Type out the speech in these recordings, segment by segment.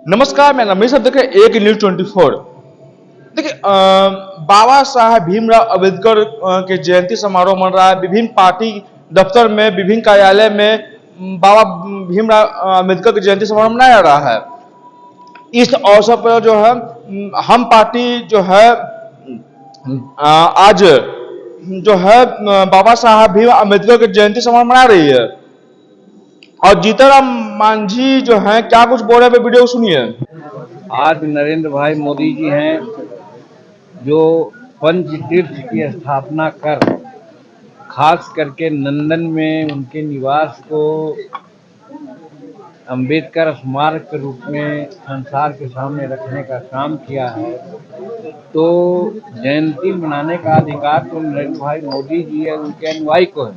नमस्कार, मैं रमेश। अब देखें एक न्यूज 24। देखिए, बाबा साहब भीमराव अम्बेडकर के जयंती समारोह मन रहा है। विभिन्न पार्टी दफ्तर में, विभिन्न कार्यालय में बाबा भीमराव अम्बेडकर की जयंती समारोह मनाया जा रहा है। इस अवसर पर जो है हम पार्टी जो है आज जो है बाबा साहब भीमराव अम्बेडकर की जयंती समारोह मना रही है। और जीतनराम मांझी जो है क्या कुछ बोल रहे हैं, वीडियो सुनिए। आज नरेंद्र भाई मोदी जी हैं जो पंच तीर्थ की स्थापना कर खास करके नंदन में उनके निवास को अंबेडकर स्मारक के रूप में संसार के सामने रखने का काम किया है। तो जयंती मनाने का अधिकार तो नरेंद्र भाई मोदी जी है, उनके अनुयायी को है,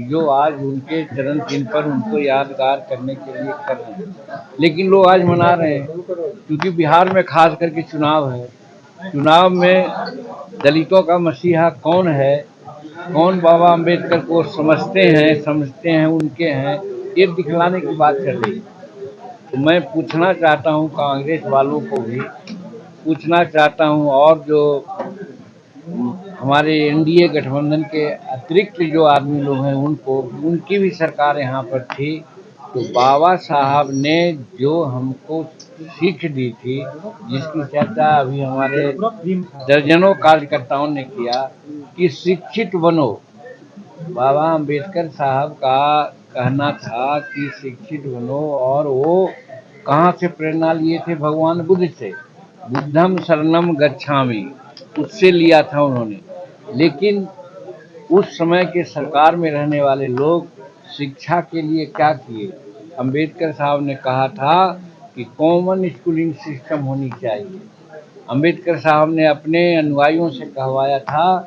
जो आज उनके चरण चिन्ह पर उनको यादगार करने के लिए कर रहे हैं। लेकिन लोग आज मना रहे हैं क्योंकि बिहार में खास करके चुनाव है। चुनाव में दलितों का मसीहा कौन है, कौन बाबा अंबेडकर को समझते हैं उनके हैं, ये दिखलाने की बात कर रही है। तो मैं पूछना चाहता हूँ कांग्रेस वालों को भी पूछना चाहता हूँ, और जो हमारे एनडीए गठबंधन के अतिरिक्त जो आदमी लोग हैं उनको, उनकी भी सरकार यहाँ पर थी। तो बाबा साहब ने जो हमको सीख दी थी, जिसकी चर्चा अभी हमारे दर्जनों कार्यकर्ताओं ने किया कि शिक्षित बनो। बाबा अंबेडकर साहब का कहना था कि शिक्षित बनो, और वो कहाँ से प्रेरणा लिए थे? भगवान बुद्ध से। बुद्धम शरणम गच्छामि, उससे लिया था उन्होंने। लेकिन उस समय के सरकार में रहने वाले लोग शिक्षा के लिए क्या किए? अंबेडकर साहब ने कहा था कि कॉमन स्कूलिंग सिस्टम होनी चाहिए। अंबेडकर साहब ने अपने अनुयायियों से कहवाया था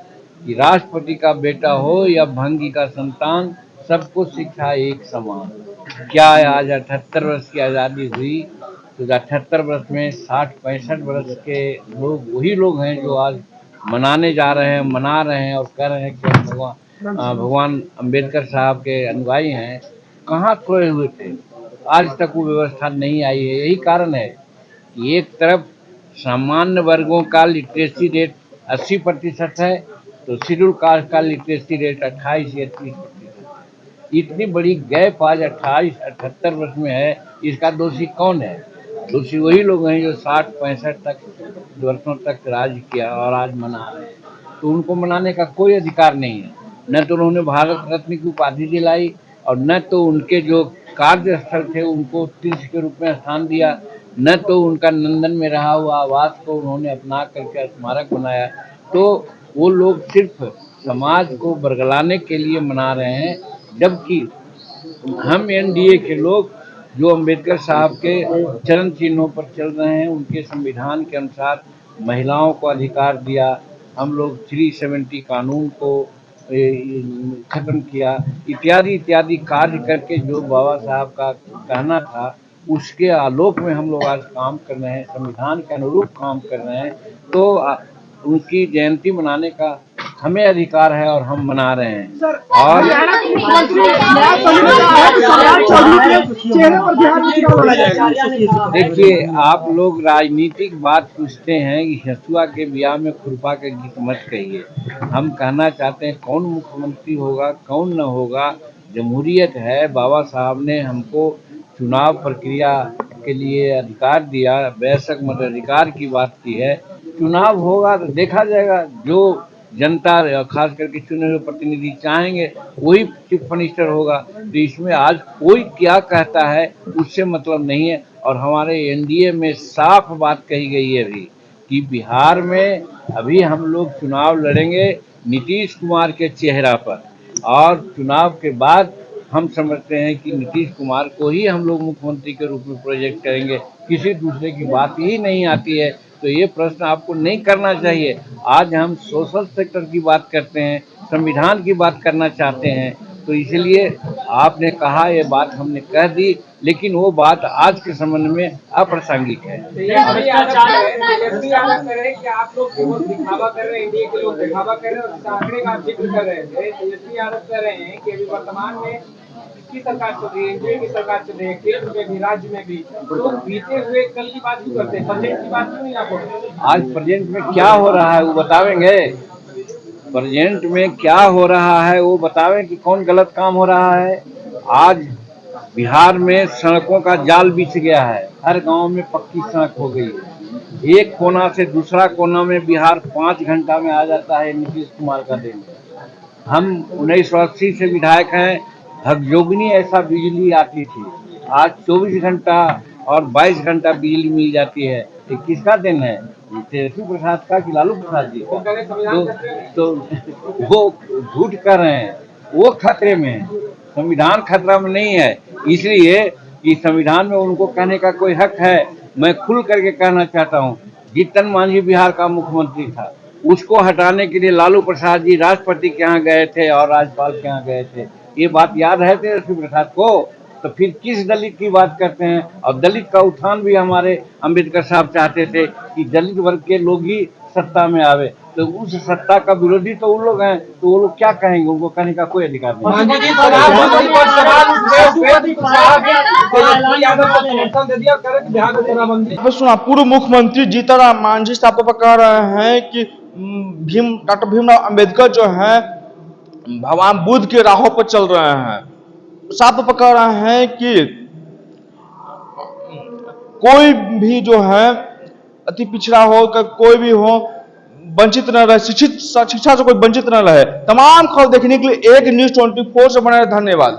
कि राष्ट्रपति का बेटा हो या भंगी का संतान, सबको शिक्षा एक समान। क्या आज 78 वर्ष की आज़ादी हुई, तो 78 वर्ष में 60-65 वर्ष के लोग वही लोग हैं जो आज मना रहे हैं और कह रहे हैं कि हम भगवान अंबेडकर साहब के अनुयायी हैं। कहाँ खोए हुए थे? आज तक वो व्यवस्था नहीं आई है। यही कारण है कि एक तरफ सामान्य वर्गों का लिटरेसी रेट 80% है, तो शेड्यूल कास्ट का लिटरेसी रेट 28 या 30%। इतनी बड़ी गैप आज 78 वर्ष में है। इसका दोषी कौन है? दोषी वही लोग हैं जो 60-65 वर्षों तक राज किया और आज मना रहे हैं। तो उनको मनाने का कोई अधिकार नहीं है। न तो उन्होंने भारत रत्न की उपाधि दिलाई, और न तो उनके जो कार्यस्थल थे उनको तीर्थ के रूप में स्थान दिया, न तो उनका नंदन में रहा हुआ आवास को उन्होंने अपना करके स्मारक बनाया। तो वो लोग सिर्फ समाज को बरगलाने के लिए मना रहे हैं, जबकि हम एनडीए के लोग जो अंबेडकर साहब के चरण चिन्हों पर चल रहे हैं, उनके संविधान के अनुसार महिलाओं को अधिकार दिया, हम लोग 370 कानून को खत्म किया, इत्यादि इत्यादि कार्य करके जो बाबा साहब का कहना था उसके आलोक में हम लोग आज काम कर रहे हैं, संविधान के अनुरूप काम कर रहे हैं। तो उनकी जयंती मनाने का हमें अधिकार है और हम मना रहे हैं। और देखिए, आप लोग राजनीतिक बात पूछते हैं कि हसुआ के ब्याह में खुरपा के गीत मत कहिए। हम कहना चाहते हैं कौन मुख्यमंत्री होगा, कौन न होगा, जमहूरियत है। बाबा साहब ने हमको चुनाव प्रक्रिया के लिए अधिकार दिया, बेशक मताधिकार की बात की है। चुनाव होगा तो देखा जाएगा, जो जनता खास करके चुने हुए प्रतिनिधि चाहेंगे वही चीफ मिनिस्टर होगा। तो इसमें आज कोई क्या कहता है उससे मतलब नहीं है। और हमारे एनडीए में साफ बात कही गई है अभी कि बिहार में अभी हम लोग चुनाव लड़ेंगे नीतीश कुमार के चेहरा पर, और चुनाव के बाद हम समझते हैं कि नीतीश कुमार को ही हम लोग मुख्यमंत्री के रूप में प्रोजेक्ट करेंगे। किसी दूसरे की बात ही नहीं आती है। तो ये प्रश्न आपको नहीं करना चाहिए। आज हम सोशल सेक्टर की बात करते हैं, संविधान की बात करना चाहते हैं। तो इसलिए आपने कहा ये बात हमने कह दी, लेकिन वो बात आज के संबंध में अप्रासंगिक है। तेजस्वी यादव कह रहे हैं कि आप लोग केवल दिखावा कर रहे हैं, एनडीए के लोग दिखावा कर रहे हैं और आंकड़े का आप जिक्र कर रहे थे। तेजस्वी यादव कह रहे हैं कि अभी वर्तमान में किसकी सरकार चल रही है, एनडीए की सरकार चल रही है, केंद्र में भी राज्य में भी, तो बीते हुए कल की बात क्यों करते हैं, प्रेजेंट की बात क्यों नहीं आप करते? आज प्रेजेंट में क्या हो रहा है वो बतावेंगे? प्रेजेंट में क्या हो रहा है वो बतावें कि कौन गलत काम हो रहा है। आज बिहार में सड़कों का जाल बिछ गया है, हर गांव में पक्की सड़क हो गई है। एक कोना से दूसरा कोना में बिहार 5 घंटा में आ जाता है नीतीश कुमार का दिन। हम 1980 से विधायक हैं, हकजोगनी ऐसा बिजली आती थी, आज 24 घंटा और 22 घंटा बिजली मिल जाती है। ये किसका दिन है? तेजस्वी प्रसाद का कि लालू प्रसाद जी का? तो वो झूठ कर रहे हैं, वो खतरे में है, संविधान खतरा में नहीं है। इसलिए कि संविधान में उनको कहने का कोई हक है। मैं खुल करके कहना चाहता हूँ, जीतन मांझी बिहार का मुख्यमंत्री था, उसको हटाने के लिए लालू प्रसाद जी राष्ट्रपति के यहाँ गए थे और राज्यपाल के यहाँ गए थे। ये बात याद है तेजस्वी प्रसाद को? तो फिर किस दलित की बात करते हैं? और दलित का उत्थान भी हमारे अंबेडकर साहब चाहते थे कि दलित वर्ग के लोग ही सत्ता में आवे, तो उस सत्ता का विरोधी तो वो लोग हैं, तो वो लोग क्या कहेंगे? उनको कहने का कोई अधिकार नहीं। आपने सुना, पूर्व मुख्यमंत्री जीतन मांझी साफ तौर पर कह रहे हैं कि डॉक्टर भीमराव अंबेडकर जो है भगवान बुद्ध के राहों पर चल रहे हैं। साफ तौर पर कह रहे हैं कि कोई भी जो है अति पिछड़ा हो, कोई भी हो, वंचित न रहे, शिक्षा से कोई वंचित न रहे। तमाम खबर देखने के लिए एक न्यूज़ 24 से बने रहे। धन्यवाद।